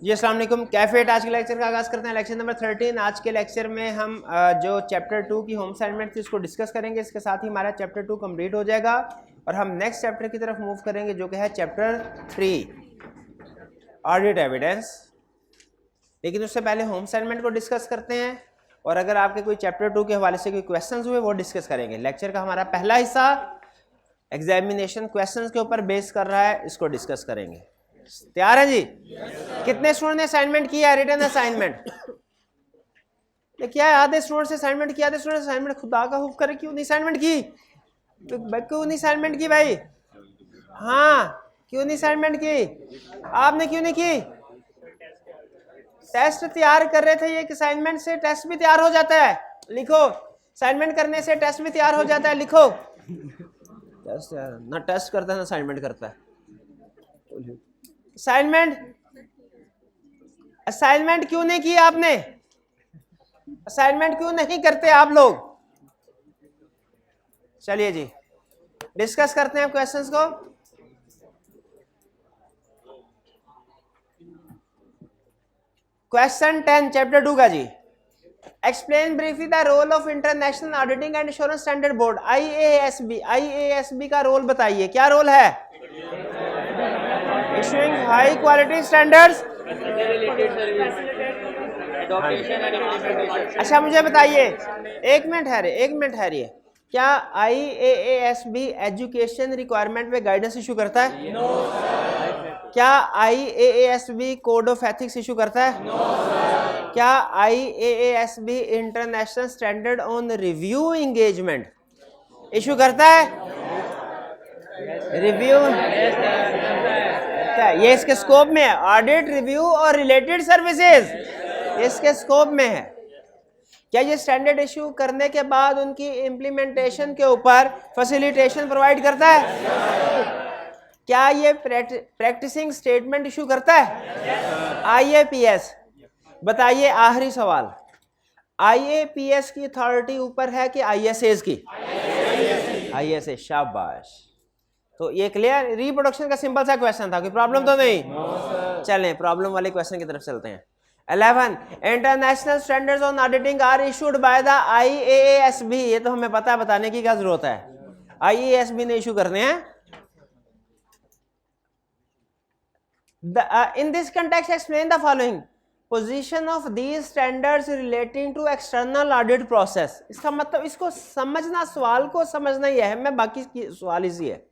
जी अस्सलाम वालेकुम। कैफेट आज के लेक्चर का आगाज़ करते हैं। Lecture number 13। आज के लेक्चर में हम जो चैप्टर 2 की होम असाइनमेंट थी उसको डिस्कस करेंगे। इसके साथ ही हमारा चैप्टर 2 कंप्लीट हो जाएगा और हम नेक्स्ट चैप्टर की तरफ मूव करेंगे जो कि है चैप्टर 3 ऑडिट एविडेंस। लेकिन उससे पहले होम असाइनमेंट को डिस्कस करते हैं और अगर आपके कोई चैप्टर 2 के हवाले से कोई क्वेश्चंस हुए वो डिस्कस करेंगे। लेक्चर का हमारा पहला हिस्सा एग्जामिनेशन क्वेश्चंस के ऊपर बेस कर रहा है, इसको डिस्कस करेंगे। तैयार है जी? कितने स्टूडेंट ने असाइनमेंट किया? रिटन असाइनमेंट क्या है? आधे स्टूडेंट से असाइनमेंट किया, आधे स्टूडेंट असाइनमेंट खुदा का हुक्म करे क्यों नहीं असाइनमेंट की? क्यों नहीं असाइनमेंट की भाई? हाँ, क्यों नहीं असाइनमेंट की? आपने क्यों नहीं की? टेस्ट तैयार कर रहे थे। ये असाइनमेंट से टेस्ट भी तैयार हो जाता है, लिखो। असाइनमेंट करने से टेस्ट भी तैयार हो जाता है, लिखो। टेस्ट ना टेस्ट करता है ना असाइनमेंट करता है। असाइनमेंट क्यों नहीं किया आपने? असाइनमेंट क्यों नहीं करते आप लोग? चलिए जी डिस्कस करते हैं क्वेश्चंस को। क्वेश्चन 10 चैप्टर 2 का जी। Explain briefly the role of international auditing and assurance standard board IASB। IASB का रोल बताइए, क्या रोल है? Issuing high quality standards. अच्छा मुझे बताइए, एक मिनट ठहरिए, क्या IASB एजुकेशन रिक्वायरमेंट में गाइडेंस इशू करता है? No, क्या IASB code of ethics issue करता है? No, क्या IASB international standard on review engagement issue करता है? रिव्यू ये इसके स्कोप में है। ऑडिट, रिव्यू और रिलेटेड सर्विसेज इसके स्कोप में है। क्या ये स्टैंडर्ड इशू करने के बाद उनकी इंप्लीमेंटेशन के ऊपर फैसिलिटेशन प्रोवाइड करता है? क्या ये प्रैक्टिसिंग स्टेटमेंट इशू करता है? IAPS बताइए, आखिरी सवाल, IAPS की अथॉरिटी ऊपर है कि ISAs की? ISA, शाबाश। तो ये क्लियर? रिप्रोडक्शन का सिंपल सा क्वेश्चन था, कोई प्रॉब्लम तो नहीं? चलें प्रॉब्लम वाले क्वेश्चन की तरफ चलते हैं। 11 international standards on auditing are issued by the IASB। ये तो हमें पता है, बताने की क्या जरूरत है। IASB ने इशू करने हैं। In this context explain the following position of these standards relating to external audit process। इसका मतलब, इसको समझना, सवाल को समझना ही है, मैं बाकी सवाल इसी है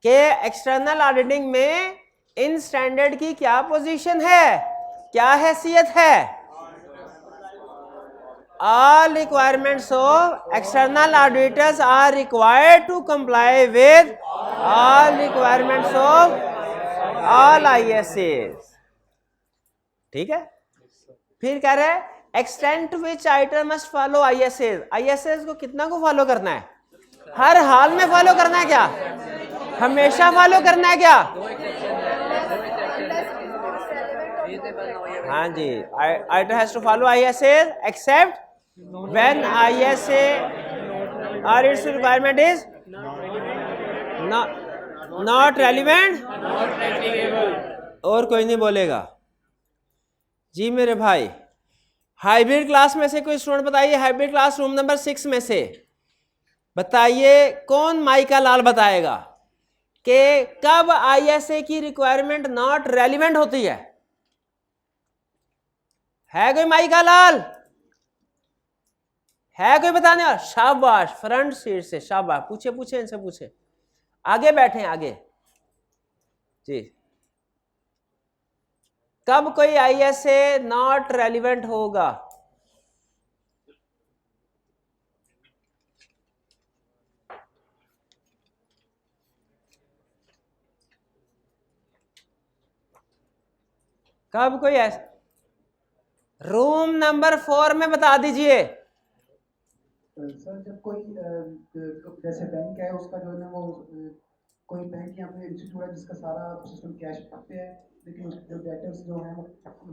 कि एक्सटर्नल ऑडिटिंग में इन स्टैंडर्ड की क्या पोजीशन है, क्या हैसियत है? All requirements of external auditors are required to comply with all requirements of all ISAs। ठीक है। फिर कह रहे हैं एक्सटेंट विच item must follow ISAs। ISAs को कितना को फॉलो करना है? हर हाल में फॉलो करना है क्या? हमेशा फॉलो करना है क्या? हाँ जी, item has to follow ISAs except when ISA और its requirement is not relevant. और कोई नहीं बोलेगा जी मेरे भाई। हाइब्रिड क्लास में से कोई स्टूडेंट बताइए, हाइब्रिड क्लास रूम नंबर 6 में से बताइए कौन माइका लाल बताएगा कि कब ISA की रिक्वायरमेंट नॉट रेलिवेंट होती है? कोई माइका लाल? है कोई बताने वाला? शाबाश, फ्रंट सीट से शाबाश। पूछे इनसे पूछे, आगे बैठे आगे जी। कब कोई ISA नॉट रेलिवेंट होगा? कब कोई ऐसा? रूम नंबर 4 में बता दीजिए। सर जब कोई जैसे बैंक है, उसका जो है ना वो कोई बैंक या फिर इंस्टीट्यूट है जिसका सारा सिस्टम कैश पे है, लेकिन जो डेटर्स जो हैं वो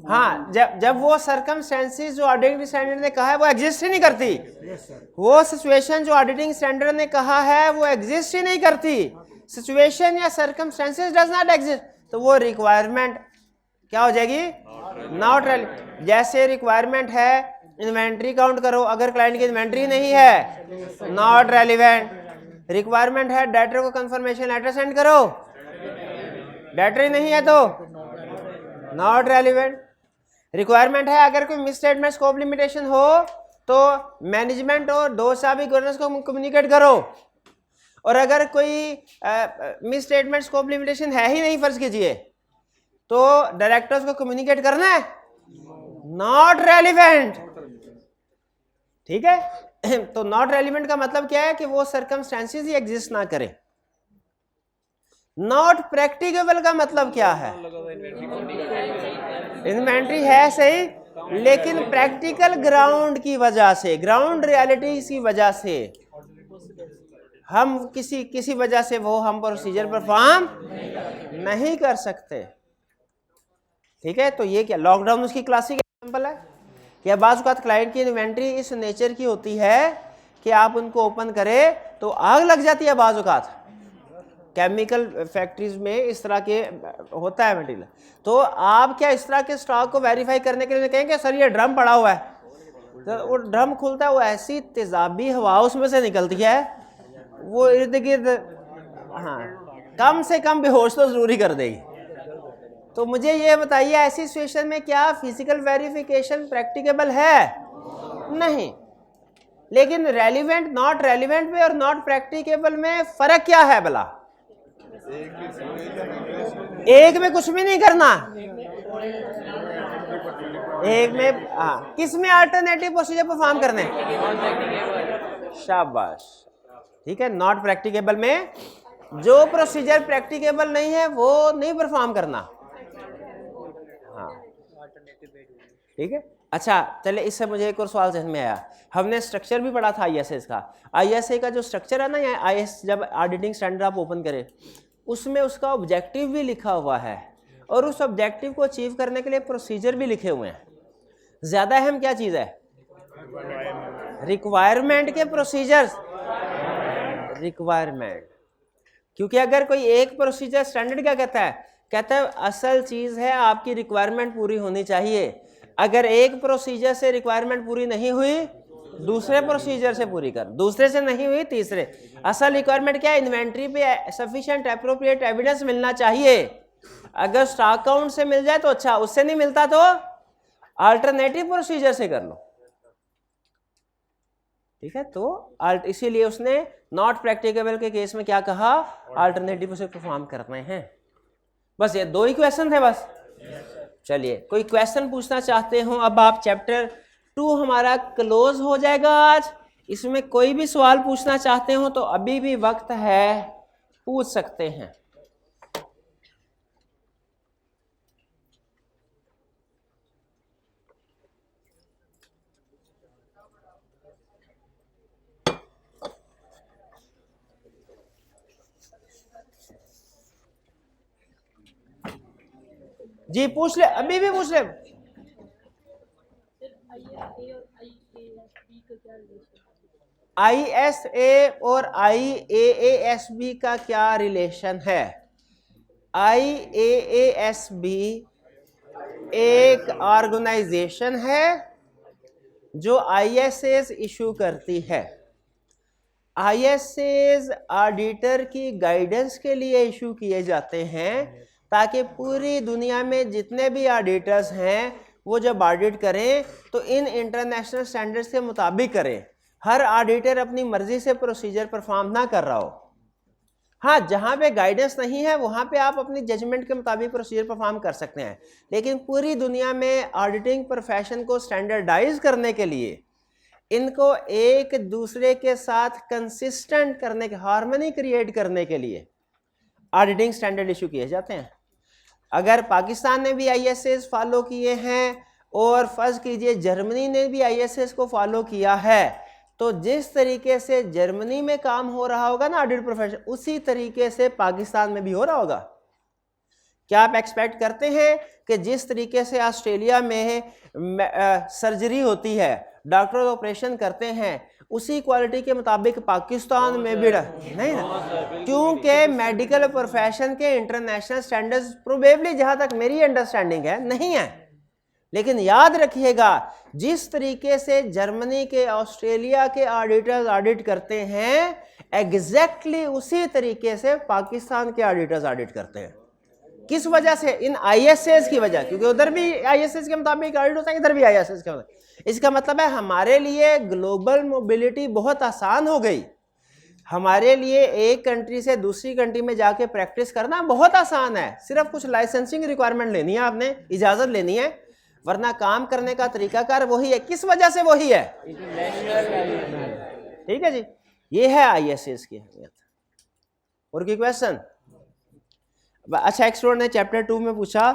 हाँ, जब वो सर्कमस्टेंसेस जो ऑडिटिंग स्टैंडर्ड ने कहा है वो एग्जिस्ट ही नहीं करती। वो सिचुएशन जो ऑडिटिंग स्टैंडर्ड ने कहा है वो एग्जिस्ट ही नहीं करती। सिचुएशन या सर्कमस्टेंसेस डज नॉट एग्जिस्ट, तो वो रिक्वायरमेंट क्या हो जाएगी? Not relevant. जैसे रिक्वायरमेंट है इन्वेंट्री काउंट करो, अगर क्लाइंट की इन्वेंट्री नहीं है नॉट रेलिवेंट। रिक्वायरमेंट है डेटर को कंफर्मेशन लेटर सेंड करो, डेटर ही नहीं है तो नॉट रेलिवेंट। रिक्वायरमेंट है अगर कोई मिस स्टेटमेंट स्कोप लिमिटेशन हो तो मैनेजमेंट और दो साहब गवर्नेंस को कम्युनिकेट करो, और अगर कोई मिस स्टेटमेंट स्कोप लिमिटेशन है ही नहीं फर्ज कीजिए तो डायरेक्टर्स को कम्युनिकेट करना है, नॉट रेलिवेंट। ठीक है तो नॉट रेलिवेंट का मतलब क्या है कि वो सर्कमस्टेंसेस ही एग्जिस्ट ना करे। नॉट प्रैक्टिकेबल का मतलब क्या है? इन्वेंट्री है सही, लेकिन प्रैक्टिकल ग्राउंड की वजह से, ग्राउंड रियलिटी की वजह से हम किसी वजह से वो हम प्रोसीजर परफॉर्म नहीं कर सकते। ठीक है, तो ये क्या लॉकडाउन उसकी क्लासिक एग्जांपल है। या बाज़ औक़ात क्लाइंट की इन्वेंट्री इस नेचर की होती है कि आप उनको ओपन करें तो आग लग जाती है। बाज़ औक़ात केमिकल फैक्ट्रीज में इस तरह के होता है मटेरियल, तो आप क्या इस तरह के स्टॉक को वेरीफाई करने के लिए कहेंगे सर ये ड्रम पड़ा हुआ है, तो वो ड्रम खुलता है, वो ऐसी तेजाबी हवा उसमें से निकलती है, वो इर्द गिर्द हाँ कम से कम बेहोश तो जरूरी कर देगी। तो मुझे ये बताइए ऐसी सिचुएशन में क्या फिजिकल वेरिफिकेशन प्रैक्टिकेबल है? नहीं। लेकिन रेलिवेंट नॉट रेलिवेंट में और नॉट प्रैक्टिकेबल में फर्क क्या है भला? एक में कुछ भी नहीं करना, एक में हाँ किस में अल्टरनेटिव प्रोसीजर परफॉर्म करने। शाबाश। ठीक है, नॉट प्रैक्टिकेबल में जो प्रोसीजर प्रैक्टिकेबल नहीं है वो नहीं परफॉर्म करना। हाँ ठीक है। अच्छा चले, इससे मुझे एक और सवाल ज़हन में आया। हमने स्ट्रक्चर भी पढ़ा था ISA का। ISA का जो स्ट्रक्चर है ना, या IS जब ऑडिटिंग स्टैंडर्ड आप ओपन करें उसमें उसका ऑब्जेक्टिव भी लिखा हुआ है और उस ऑब्जेक्टिव को अचीव करने के लिए प्रोसीजर भी लिखे हुए हैं। ज़्यादा अहम क्या चीज़ है? रिक्वायरमेंट के प्रोसीजर्स, रिक्वायरमेंट। क्योंकि अगर कोई एक प्रोसीजर स्टैंडर्ड क्या कहता है असल चीज़ है आपकी रिक्वायरमेंट पूरी होनी चाहिए। अगर एक प्रोसीजर से रिक्वायरमेंट पूरी नहीं हुई दूसरे प्रोसीजर से पूरी कर, दूसरे से नहीं हुई तीसरे। असल रिक्वायरमेंट क्या है? इन्वेंट्री पे सफिशिएंट एप्रोप्रिएट एविडेंस मिलना चाहिए। अगर स्टॉक काउंट से मिल जाए तो अच्छा, उससे नहीं मिलता तो अल्टरनेटिव प्रोसीजर से कर लो। ठीक है, तो इसीलिए उसने नॉट प्रैक्टिकेबल के केस में क्या कहा? अल्टरनेटिव से परफॉर्म करने हैं। बस ये दो ही क्वेश्चन थे बस। चलिए कोई क्वेश्चन पूछना चाहते हो? अब आप चैप्टर 2 हमारा क्लोज हो जाएगा आज। इसमें कोई भी सवाल पूछना चाहते हो तो अभी भी वक्त है, पूछ सकते हैं। जी पूछ ले, अभी भी पूछ ले। ISA और IAASB का क्या रिलेशन है? IAASB एक ऑर्गेनाइजेशन है जो ISAs इशू करती है। ISAs ऑडिटर की गाइडेंस के लिए इशू किए जाते हैं ताकि पूरी दुनिया में जितने भी ऑडिटर्स हैं वो जब ऑडिट करें तो इन इंटरनेशनल स्टैंडर्ड्स के मुताबिक करें। हर ऑडिटर अपनी मर्जी से प्रोसीजर परफॉर्म ना कर रहा हो। हाँ, जहाँ पे गाइडेंस नहीं है वहाँ पे आप अपनी जजमेंट के मुताबिक प्रोसीजर परफॉर्म कर सकते हैं, लेकिन पूरी दुनिया में ऑडिटिंग प्रोफेशन को स्टैंडर्डाइज करने के लिए, इनको एक दूसरे के साथ कंसिस्टेंट करने के, हार्मनी क्रिएट करने के लिए ऑडिटिंग स्टैंडर्ड इशू किए जाते हैं। अगर पाकिस्तान ने भी ISAs फॉलो किए हैं और फर्ज कीजिए जर्मनी ने भी ISAs को फॉलो किया है, तो जिस तरीके से जर्मनी में काम हो रहा होगा ना ऑडिट प्रोफेशन, उसी तरीके से पाकिस्तान में भी हो रहा होगा। क्या आप एक्सपेक्ट करते हैं कि जिस तरीके से ऑस्ट्रेलिया में सर्जरी होती है, डॉक्टर ऑपरेशन करते हैं, उसी क्वालिटी के मुताबिक पाकिस्तान में भी नहीं ना, क्योंकि मेडिकल प्रोफेशन के इंटरनेशनल स्टैंडर्ड्स प्रोबेबली जहां तक मेरी अंडरस्टैंडिंग है नहीं है। लेकिन याद रखिएगा, जिस तरीके से जर्मनी के, ऑस्ट्रेलिया के ऑडिटर्स ऑडिट करते हैं, एग्जैक्टली उसी तरीके से पाकिस्तान के ऑडिटर्स ऑडिट करते हैं। किस वजह से? इन आईएसएस की वजह, क्योंकि उधर भी आईएसएस के मुताबिक ऑडिट होता है, इधर भी आईएसएस के मुताबिक। इसका मतलब है हमारे लिए ग्लोबल मोबिलिटी बहुत आसान हो गई। हमारे लिए एक कंट्री से दूसरी कंट्री में जाके प्रैक्टिस करना बहुत आसान है। सिर्फ कुछ लाइसेंसिंग रिक्वायरमेंट लेनी है, आपने इजाजत लेनी है, वरना काम करने का तरीकाकार वही है। किस वजह से वही है? ठीक है जी, ये है आईएसएस की अहमियत। और की क्वेश्चन? अच्छा, एक स्टूडेंट ने चैप्टर 2 में पूछा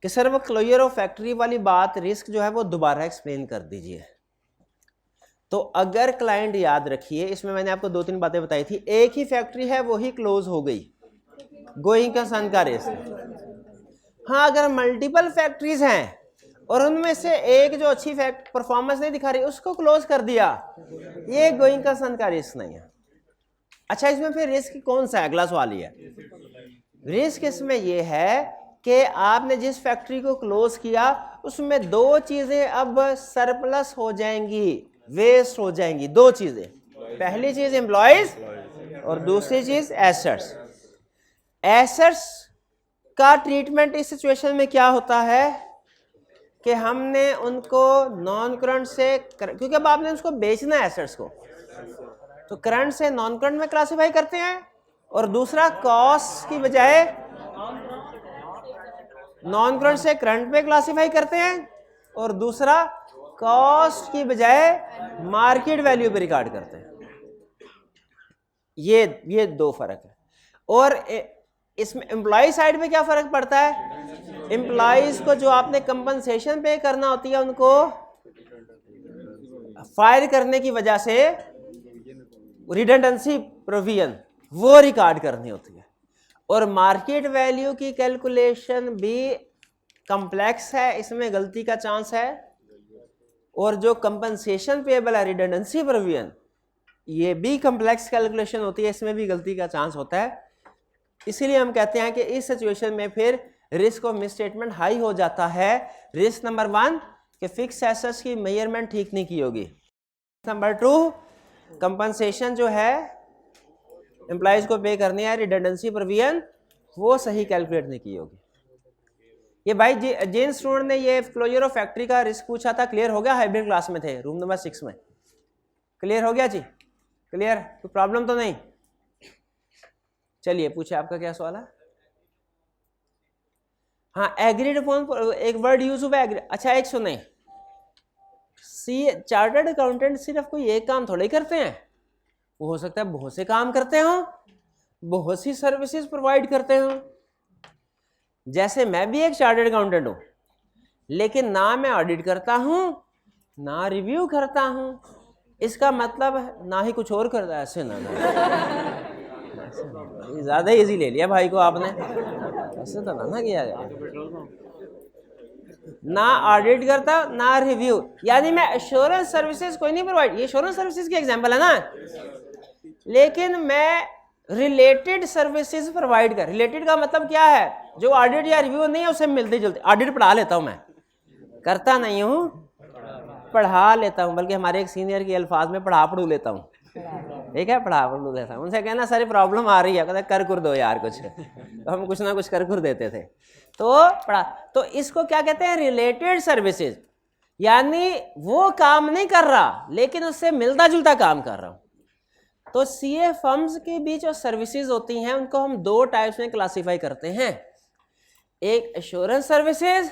कि सर वो क्लोजर ऑफ फैक्ट्री वाली बात, रिस्क जो है वो दोबारा एक्सप्लेन कर दीजिए। तो अगर क्लाइंट, याद रखिए, इसमें मैंने आपको 2-3 बातें बताई थी। एक ही फैक्ट्री है, वही क्लोज हो गई, गोइंग कंसर्न का रिस्क। हाँ, अगर मल्टीपल फैक्ट्रीज हैं और उनमें से एक जो अच्छी परफॉर्मेंस नहीं दिखा रही, उसको क्लोज कर दिया, ये गोइंग कंसर्न का रिस्क नहीं है। अच्छा, इसमें फिर रिस्क कौन सा है? अगला सवाल ये है। रिस्क इसमें यह है कि आपने जिस फैक्ट्री को क्लोज किया उसमें 2 चीजें अब सरप्लस हो जाएंगी, वेस्ट हो जाएंगी। 2 चीजें, पहली चीज एम्प्लॉयज और दूसरी चीज एसेट्स। एसेट्स का ट्रीटमेंट इस सिचुएशन में क्या होता है कि हमने उनको नॉन करंट से, क्योंकि अब आपने उसको बेचना है एसेट्स को, तो करंट से नॉन करंट में क्लासिफाई करते हैं, और दूसरा कॉस्ट की बजाय नॉन करंट से करंट पे क्लासिफाई करते हैं, और दूसरा कॉस्ट की बजाय मार्केट वैल्यू पे रिकॉर्ड करते हैं। ये 2 फर्क है। और इसमें एम्प्लॉय साइड पे क्या फर्क पड़ता है? एम्प्लॉयज को जो आपने कंपनसेशन पे करना होती है, उनको फायर करने की वजह से रिडंडेंसी प्रोविजन वो रिकॉर्ड करनी होती है। और मार्केट वैल्यू की कैलकुलेशन भी कॉम्प्लेक्स है, इसमें गलती का चांस है। और जो कंपनसेशन पेएबल है, रिडंडेंसी प्रोविजन, ये भी कॉम्प्लेक्स कैलकुलेशन होती है, इसमें भी गलती का चांस होता है। इसीलिए हम कहते हैं कि इस सिचुएशन में फिर रिस्क ऑफ मिसस्टेटमेंट हाई हो जाता है। रिस्क नंबर 1 कि फिक्स एसेट्स की मेजरमेंट ठीक नहीं की होगी। नंबर 2, कंपनसेशन जो है एम्प्लॉयज को पे करनी है, रिडंडेंसी प्रोविजन वो सही कैलकुलेट नहीं की होगी। ये भाई जिन स्टूडेंट ने ये क्लोजर ऑफ फैक्ट्री का रिस्क पूछा था, क्लियर हो गया? हाइब्रिड क्लास में थे, रूम नंबर 6 में। क्लियर हो गया जी? क्लियर? कोई प्रॉब्लम तो नहीं? चलिए पूछे, आपका क्या सवाल है? हाँ, एग्रीड अपॉन, एक वर्ड यूज हुआ है। अच्छा, एक सुने, चार्टर्ड अकाउंटेंट सिर्फ कोई एक काम थोड़े करते हैं, वो हो सकता है बहुत से काम करते हो, बहुत सी सर्विसेज प्रोवाइड करते हो। जैसे मैं भी एक चार्टर्ड अकाउंटेंट हूं, लेकिन ना मैं ऑडिट करता हूं ना रिव्यू करता हूं। इसका मतलब ना ही कुछ और करता है, ऐसे ना ज्यादा इजी ले लिया भाई को आपने, ऐसे तो ना किया जाए। ना ऑडिट करता ना रिव्यू, यानी मैं एश्योरेंस सर्विसेज कोई नहीं प्रोवाइड, ये एश्योरेंस सर्विसेज की एग्जांपल है ना, लेकिन मैं रिलेटेड सर्विसेज प्रोवाइड कर। रिलेटेड का मतलब क्या है? जो ऑडिट या रिव्यू नहीं है उससे मिलते जुलते। ऑडिट पढ़ा लेता हूं मैं, करता नहीं हूं, पढ़ा लेता हूं, बल्कि हमारे एक सीनियर के अल्फाज में पढ़ू लेता हूं। ठीक है, पढ़ू लेता हूं। उनसे कहना सारी प्रॉब्लम आ रही है, कहते कर कुर दो यार कुछ, तो हम कुछ ना कुछ कर कुर देते थे। तो पढ़ा, तो इसको क्या कहते हैं? रिलेटेड सर्विसेज, यानी वो काम नहीं कर रहा लेकिन उससे मिलता जुलता काम कर रहा हूं। तो सीए फर्म्स के बीच जो सर्विसेज होती हैं उनको हम 2 टाइप्स में क्लासिफाई करते हैं, एक एश्योरेंस सर्विसेज,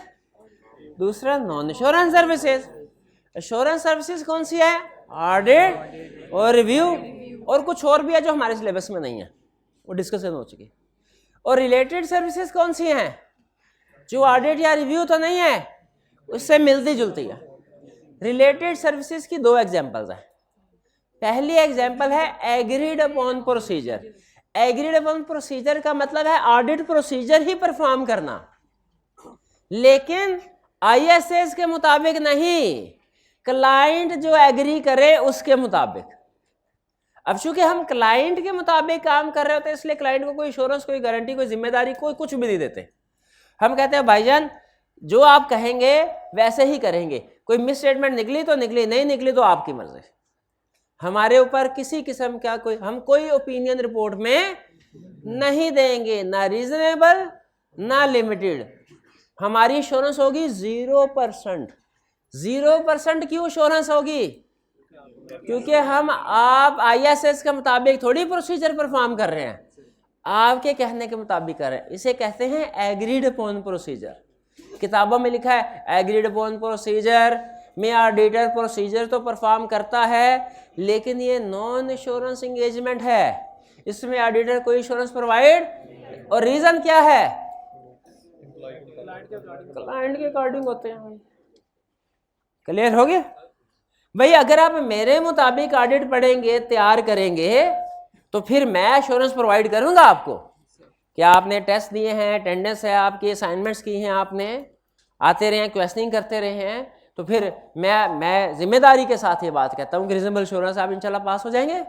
दूसरा non assurance services. Assurance services कौन सी है? ऑडिट और रिव्यू, और कुछ और भी है जो हमारे सिलेबस में नहीं है, वो डिस्कशन हो चुकी। और रिलेटेड सर्विसेज कौन सी हैं? जो ऑडिट या रिव्यू तो नहीं है, उससे मिलती जुलती है। रिलेटेड सर्विसेज की 2 एग्जांपल्स हैं। पहली एग्जांपल है agreed upon procedure. Agreed upon procedure का मतलब है ऑडिट प्रोसीजर ही परफॉर्म करना, लेकिन आईएसएस के मुताबिक नहीं, क्लाइंट जो एग्री करे उसके मुताबिक। अब चूंकि हम क्लाइंट के मुताबिक काम कर रहे होते हैं इसलिए क्लाइंट को कोई इंश्योरेंस, कोई गारंटी, कोई जिम्मेदारी, कोई कुछ भी नहीं देते। हम कहते हैं भाईजान जो आप कहेंगे वैसे ही करेंगे, कोई मिस स्टेटमेंट निकली तो निकली, नहीं निकली तो आपकी मर्जी। हमारे ऊपर किसी किस्म का हम कोई ओपिनियन रिपोर्ट में नहीं देंगे, ना रीजनेबल ना लिमिटेड। हमारी इंश्योरेंस होगी 0%। 0% क्यों इंश्योरेंस होगी? क्योंकि हम आप ISS के मुताबिक थोड़ी प्रोसीजर परफॉर्म कर रहे हैं, आपके कहने के मुताबिक कर रहे हैं। इसे कहते हैं एग्रीड अपॉन प्रोसीजर। किताबों में लिखा है एग्रीड अपॉन प्रोसीजर में ऑडिटर प्रोसीजर तो परफॉर्म करता है लेकिन ये नॉन इंश्योरेंस इंगेजमेंट है, इसमें ऑडिटर कोई इंश्योरेंस प्रोवाइड, और रीजन क्या है? क्लाइंट के अकॉर्डिंग होते हैं। क्लियर हो गया भाई? अगर आप मेरे मुताबिक ऑडिट पढ़ेंगे, तैयार करेंगे, तो फिर मैं इंश्योरेंस प्रोवाइड करूंगा आपको। क्या आपने टेस्ट दिए हैं, अटेंडेंस है आपकी, असाइनमेंट्स की हैं आपने, आते रहे हैं, क्वेश्चनिंग करते रहे हैं, तो फिर मैं जिम्मेदारी के साथ ये बात कहता हूँ कि रीजनेबल इंश्योरेंस आप इंशाल्लाह पास हो जाएंगे।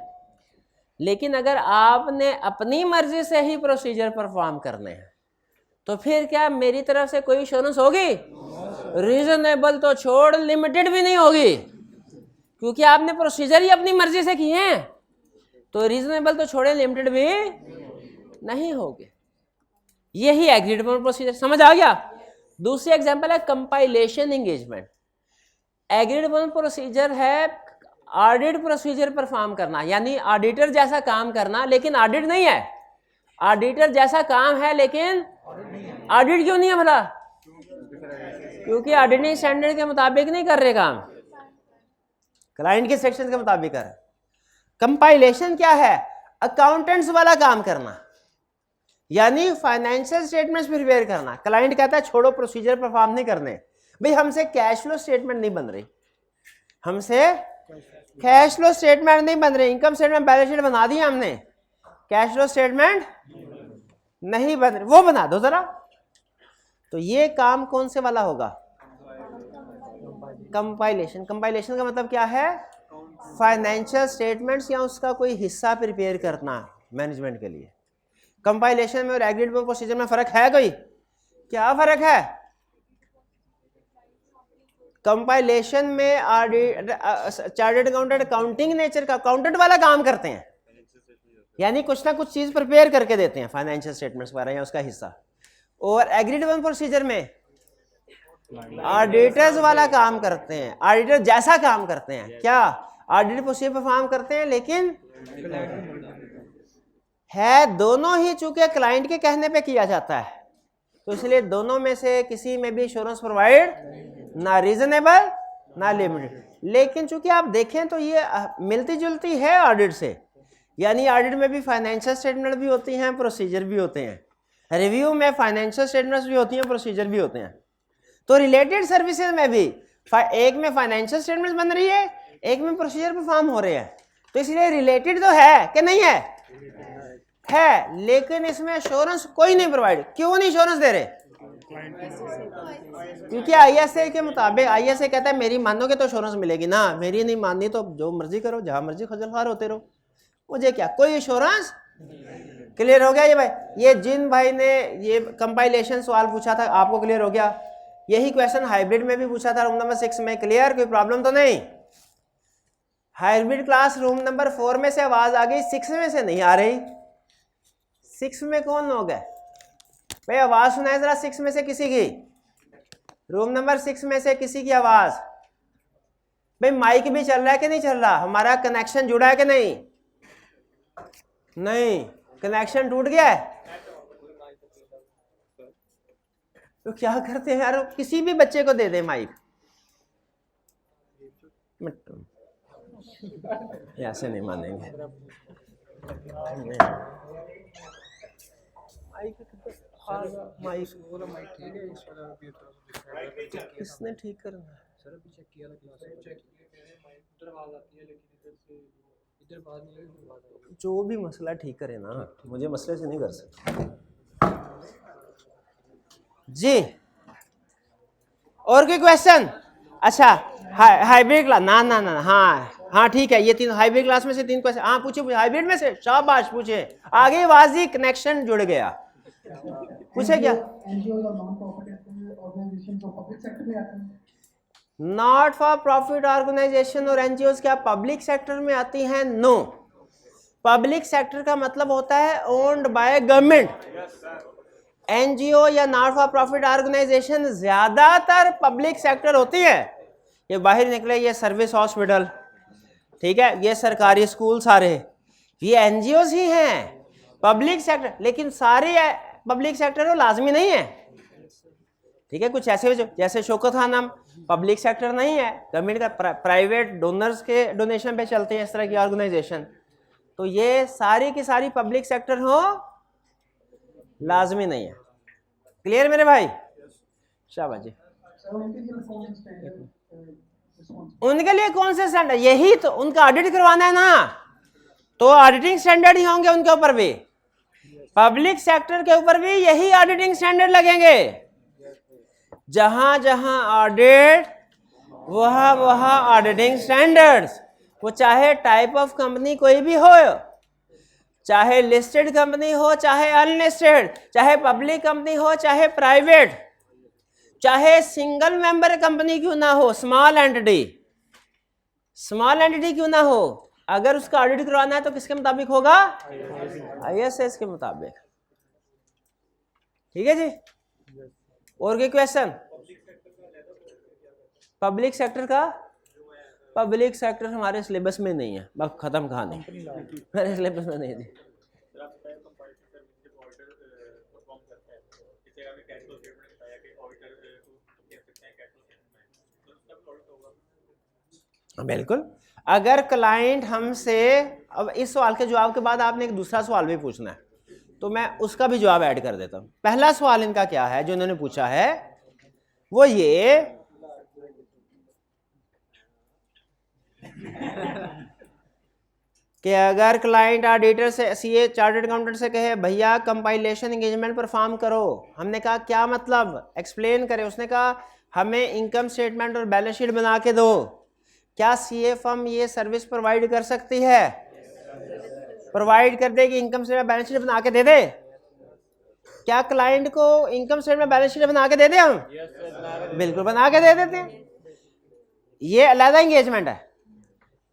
लेकिन अगर आपने अपनी मर्जी से ही प्रोसीजर परफॉर्म करने हैं तो फिर क्या मेरी तरफ से कोई इंश्योरेंस होगी? रीजनेबल तो छोड़, लिमिटेड भी नहीं होगी, क्योंकि आपने प्रोसीजर ही अपनी मर्जी से किए हैं। तो रीजनेबल तो छोड़े, लिमिटेड भी नहीं होगे। यही एग्रीड अपॉन प्रोसीजर। समझ आ गया? दूसरी एग्जांपल है compilation engagement. Agreed upon procedure है ऑडिट प्रोसीजर परफॉर्म करना, यानी ऑडिटर जैसा काम करना, लेकिन ऑडिट नहीं है। ऑडिटर जैसा काम है लेकिन ऑडिट क्यों नहीं है भला? क्योंकि ऑडिटिंग स्टैंडर्ड के मुताबिक नहीं कर रहे काम, क्लाइंट के सेक्शन के मुताबिक कर रहे। कंपाइलेशन क्या है? अकाउंटेंट्स वाला काम करना, यानी फाइनेंशियल स्टेटमेंट्स प्रिपेयर करना। क्लाइंट कहता है छोड़ो, प्रोसीजर परफॉर्म नहीं करने। भाई हमसे कैश फ्लो स्टेटमेंट नहीं बन रही, हमसे कैश फ्लो स्टेटमेंट नहीं बन रही, इनकम स्टेटमेंट बैलेंस शीट बना दी हमने, कैश फ्लो स्टेटमेंट नहीं बन रही, वो बना दो जरा। तो ये काम कौन से वाला होगा? कंपाइलेशन। कंपाइलेशन का मतलब क्या है? फाइनेंशियल स्टेटमेंट्स या उसका कोई हिस्सा प्रिपेयर करना मैनेजमेंट के लिए। कंपाइलेशन में और एग्रीड अपॉन प्रोसीजर में फर्क है कोई? क्या फर्क है? कंपाइलेशन में चार्टर्ड अकाउंटेंट अकाउंटिंग नेचर का अकाउंटेंट वाला काम करते हैं, यानी कुछ ना कुछ चीज प्रिपेयर करके देते हैं फाइनेंशियल स्टेटमेंट्स वगैरह या उसका हिस्सा। और एग्रीड अपॉन प्रोसीजर में ऑडिटर्स वाला काम करते हैं, ऑडिटर जैसा काम करते हैं। क्या? ऑडिट प्रोसीजर परफॉर्म करते हैं, लेकिन है दोनों ही चूंकि क्लाइंट के कहने पे किया जाता है, तो इसलिए दोनों में से किसी में भी इंश्योरेंस प्रोवाइड ना रीजनेबल ना लिमिटेड। लेकिन चूंकि आप देखें तो ये मिलती जुलती है ऑडिट से, यानी ऑडिट में भी फाइनेंशियल स्टेटमेंट भी होती हैं, प्रोसीजर भी होते हैं, रिव्यू में फाइनेंशियल स्टेटमेंट्स भी होती हैं, प्रोसीजर भी होते हैं। तो रिलेटेड सर्विसेज में भी एक में फाइनेंशियल स्टेटमेंट्स बन रही है, एक में प्रोसीजर परफॉर्म हो रहे हैं, तो इसलिए रिलेटेड तो है कि नहीं है? है, लेकिन इसमें इंश्योरेंस कोई नहीं प्रोवाइड। क्यों नहीं इंश्योरेंस दे रहे? क्योंकि ISA के मुताबिक, ISA कहता है मेरी मानोगे तो इंश्योरेंस मिलेगी ना, मेरी नहीं माननी तो जो मर्जी करो, जहां मर्जी खजलखार होते रहो, मुझे क्या, कोई इंश्योरेंस। क्लियर हो गया ये भाई? ये जिन भाई ने ये कंपाइलेशन सवाल पूछा था आपको क्लियर हो गया? यही क्वेश्चन हाइब्रिड में भी पूछा था रूम नंबर 6 में। क्लियर? कोई प्रॉब्लम तो नहीं? हाइब्रिड क्लास रूम नंबर 4 में से आवाज आ गई, 6 में से नहीं आ रही। 6 में कौन लोग है भाई? आवाज सुनाए जरा 6 में से किसी की, रूम नंबर 6 में से किसी की आवाज। भाई माइक भी चल रहा है कि नहीं चल रहा? हमारा कनेक्शन जुड़ा है कि नहीं? नहीं, कनेक्शन टूट गया है। तो क्या करते हैं यार, किसी भी बच्चे को दे दे माइक, ऐसे नहीं मानेंगे। किसने ठीक करना है? जो भी मसला ठीक करे ना, मुझे मसले से नहीं कर सकते जी। और कोई क्वेश्चन? अच्छा, हाइब्रिड क्लास, ना ना ना, हाँ हाँ ठीक है, ये तीन हाइब्रिड क्लास में से 3 क्वेश्चन, हाँ पूछे हाइब्रिड में से, शाबाश पूछे, आगे वाजी कनेक्शन जुड़ गया, पूछे क्या? एनजीओ और नॉन प्रॉफिट ऑर्गेनाइजेशन जो पब्लिक सेक्टर में आते हैं। नॉट फॉर प्रॉफिट ऑर्गेनाइजेशन और एनजीओ क्या पब्लिक सेक्टर में आती हैं? नो। पब्लिक सेक्टर का मतलब होता है ओन्ड बाय गवर्नमेंट। एनजीओ या नॉट फॉर प्रॉफिट ऑर्गेनाइजेशन ज्यादातर पब्लिक सेक्टर होती है। ये बाहर निकले, ये सर्विस हॉस्पिटल, ठीक है, ये सरकारी स्कूल, सारे ये एनजीओ ही हैं, पब्लिक सेक्टर। लेकिन सारे पब्लिक सेक्टर वो लाजमी नहीं है, ठीक है, कुछ ऐसे जैसे शौकत खानम पब्लिक सेक्टर नहीं है, गवर्नमेंट का प्राइवेट डोनर्स के डोनेशन पे चलते हैं इस तरह की ऑर्गेनाइजेशन। तो ये सारी की सारी पब्लिक सेक्टर हो लाजमी नहीं है। क्लियर मेरे भाई? शाबाश जी। उनके लिए कौन से स्टैंडर्ड? यही तो उनका ऑडिट करवाना है ना, तो ऑडिटिंग स्टैंडर्ड ही होंगे उनके ऊपर भी, पब्लिक सेक्टर के ऊपर भी यही ऑडिटिंग स्टैंडर्ड लगेंगे। जहां जहां ऑडिट वहां वहां ऑडिटिंग स्टैंडर्ड्स, वो चाहे टाइप ऑफ कंपनी कोई भी हो, चाहे लिस्टेड कंपनी हो चाहे अनलिस्टेड, चाहे पब्लिक कंपनी हो चाहे प्राइवेट, चाहे सिंगल मेंबर कंपनी क्यों ना हो, स्मॉल एंटिटी क्यों ना हो, अगर उसका ऑडिट करवाना है तो किसके मुताबिक होगा? आईएसएस के मुताबिक। ठीक है जी। और कोई क्वेश्चन? पब्लिक सेक्टर का, पब्लिक सेक्टर हमारे सिलेबस में नहीं है, बस खत्म कहानी, हमारे सिलेबस में नहीं है। बिल्कुल। अगर क्लाइंट हमसे, अब इस सवाल के जवाब के बाद आपने एक दूसरा सवाल भी पूछना है, तो मैं उसका भी जवाब ऐड कर देता हूं। पहला सवाल इनका क्या है जो इन्होंने पूछा है, वो ये कि अगर क्लाइंट ऑडिटर से, सीए चार्टर्ड अकाउंटेंट से कहे भैया कंपाइलेशन एंगेजमेंट परफॉर्म करो, हमने कहा क्या मतलब, एक्सप्लेन करें। उसने कहा हमें इनकम स्टेटमेंट और बैलेंस शीट बना के दो, क्या सीए फर्म ये सर्विस प्रोवाइड कर सकती है? प्रोवाइड कर देगी, इनकम स्टेटमेंट बैलेंस शीट बना के दे दे। क्या क्लाइंट को इनकम स्टेटमेंट बैलेंस शीट बना के दे दे हम? बिल्कुल बना के दे देते हैं, ये अलग एंगेजमेंट है।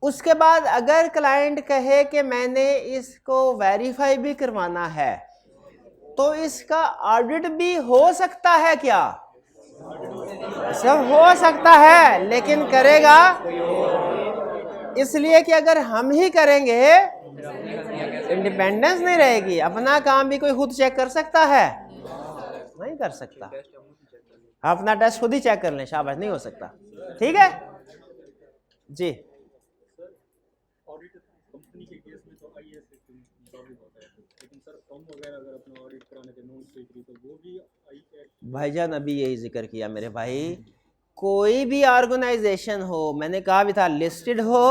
उसके बाद अगर क्लाइंट कहे कि मैंने इसको वेरीफाई भी करवाना है, तो इसका ऑडिट भी हो सकता है क्या? सब हो सकता है, लेकिन करेगा इसलिए कि अगर हम ही करेंगे इंडिपेंडेंस नहीं रहेगी, अपना काम भी कोई खुद चेक कर सकता है? नहीं कर सकता। अपना टेस्ट खुद ही चेक कर लें, शाबाश, नहीं हो सकता। ठीक है जी। कंपनी के केस में तो आईएएस प्रॉब्लम होता है, लेकिन सर फॉर्म वगैरह अगर अपना ऑडिट कराने के नॉन स्टेटरी तो वो भी भाईजान अभी यही जिक्र किया मेरे भाई, कोई भी ऑर्गेनाइजेशन हो, मैंने कहा भी था लिस्टेड हो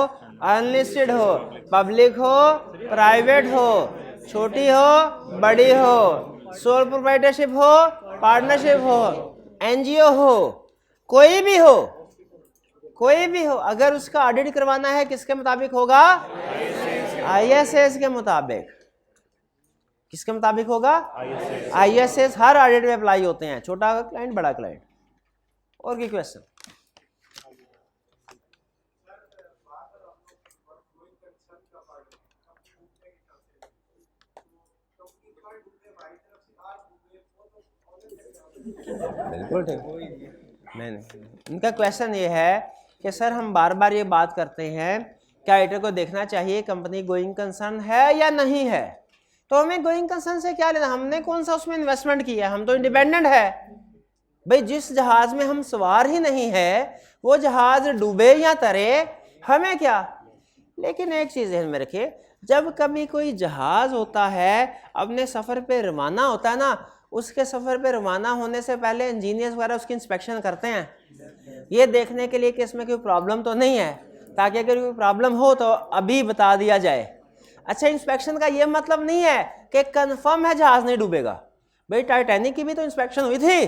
अनलिस्टेड हो, पब्लिक हो प्राइवेट हो, छोटी हो बड़ी हो, सोल प्रोप्राइटरशिप हो पार्टनरशिप हो, एनजीओ हो, कोई भी हो, कोई भी हो, अगर उसका ऑडिट करवाना है किसके मुताबिक होगा? आईएसएस के मुताबिक। किसके मुताबिक होगा? आईएसएस हर ऑडिट में अप्लाई होते हैं, छोटा क्लाइंट बड़ा क्लाइंट। और क्या क्वेश्चन? बिल्कुल ठीक। नहीं, इनका क्वेश्चन ये है कि सर हम बार बार ये बात करते हैं कि ऑडिटर को देखना चाहिए कंपनी गोइंग कंसर्न है या नहीं है, तो हमें गोइंग कंसर्न से क्या लेना, हमने कौन सा उसमें इन्वेस्टमेंट किया, हम तो इंडिपेंडेंट है भाई। जिस जहाज में हम सवार ही नहीं है वो जहाज डूबे या तरे हमें क्या। लेकिन एक चीज़ ध्यान में रखिए, जब कभी कोई जहाज होता है अपने सफ़र पे रवाना होता है ना, उसके सफ़र पे रवाना होने से पहले इंजीनियर्स वगैरह उसकी इंस्पेक्शन करते हैं, ये देखने के लिए कि इसमें कोई प्रॉब्लम तो नहीं है, ताकि अगर कोई प्रॉब्लम हो तो अभी बता दिया जाए। अच्छा, इंस्पेक्शन का ये मतलब नहीं है कि कंफर्म है जहाज नहीं डूबेगा। भाई टाइटैनिक की भी तो इंस्पेक्शन हुई थी,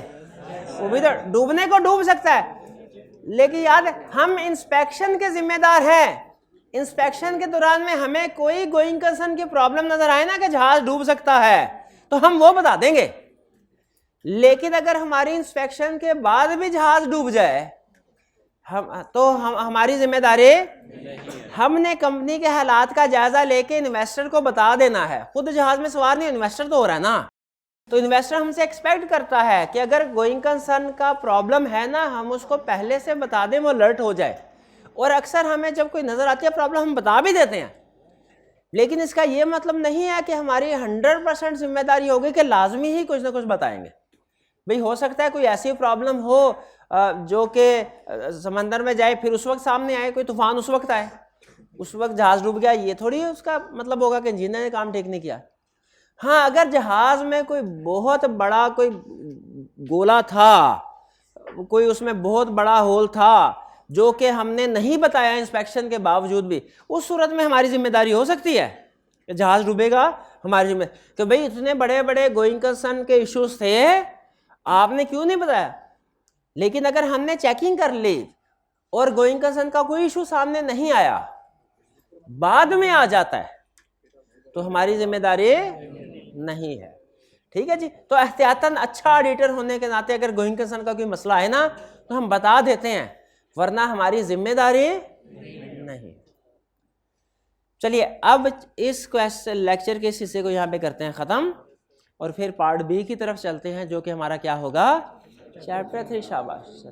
वो भी तो डूबने को डूब सकता है, लेकिन याद है हम इंस्पेक्शन के जिम्मेदार हैं। इंस्पेक्शन के दौरान में हमें कोई गोइंग कंसर्न की प्रॉब्लम नजर आए ना कि जहाज डूब सकता है तो हम वो बता देंगे, लेकिन अगर हमारी इंस्पेक्शन के बाद भी जहाज डूब जाए हमारी जिम्मेदारी, हमने कंपनी के हालात का जायजा लेके इन्वेस्टर को बता देना है। खुद जहाज में सवार नहीं, इन्वेस्टर तो हो रहा है ना, तो इन्वेस्टर हमसे एक्सपेक्ट करता है कि अगर गोइंग कंसर्न का प्रॉब्लम है ना हम उसको पहले से बता दें, वो अलर्ट हो जाए। और अक्सर हमें जब कोई नजर आती है प्रॉब्लम हम बता भी देते हैं, लेकिन इसका ये मतलब नहीं है कि हमारी 100% जिम्मेदारी होगी कि लाजमी ही कुछ ना कुछ बताएंगे। भाई हो सकता है कोई ऐसी प्रॉब्लम हो जो कि समंदर में जाए फिर उस वक्त सामने आए, कोई तूफान उस वक्त आए, उस वक्त जहाज डूब गया, ये थोड़ी उसका मतलब होगा कि इंजीनियर ने काम ठीक नहीं किया। हाँ, अगर जहाज में कोई बहुत बड़ा कोई गोला था, कोई उसमें बहुत बड़ा होल था जो कि हमने नहीं बताया इंस्पेक्शन के बावजूद भी, उस सूरत में हमारी जिम्मेदारी हो सकती है कि जहाज डूबेगा हमारी जिम्मेदारी कि भाई इतने बड़े बड़े गोइंग कंसर्न के इश्यूज थे आपने क्यों नहीं बताया। लेकिन अगर हमने चेकिंग कर ली और गोइंग कंसर्न का कोई इशू सामने नहीं आया, बाद में आ जाता है, तो हमारी जिम्मेदारी नहीं है। ठीक है जी, तो एहतियातन अच्छा ऑडिटर होने के नाते अगर गोइंग कंसर्न का कोई मसला है ना तो हम बता देते हैं, वरना हमारी जिम्मेदारी नहीं। चलिए अब इस क्वेश्चन लेक्चर के इस हिस्से को यहाँ पे करते हैं ख़त्म और फिर पार्ट बी की तरफ चलते हैं जो कि हमारा क्या होगा, चैप्टर 3। शाबाश।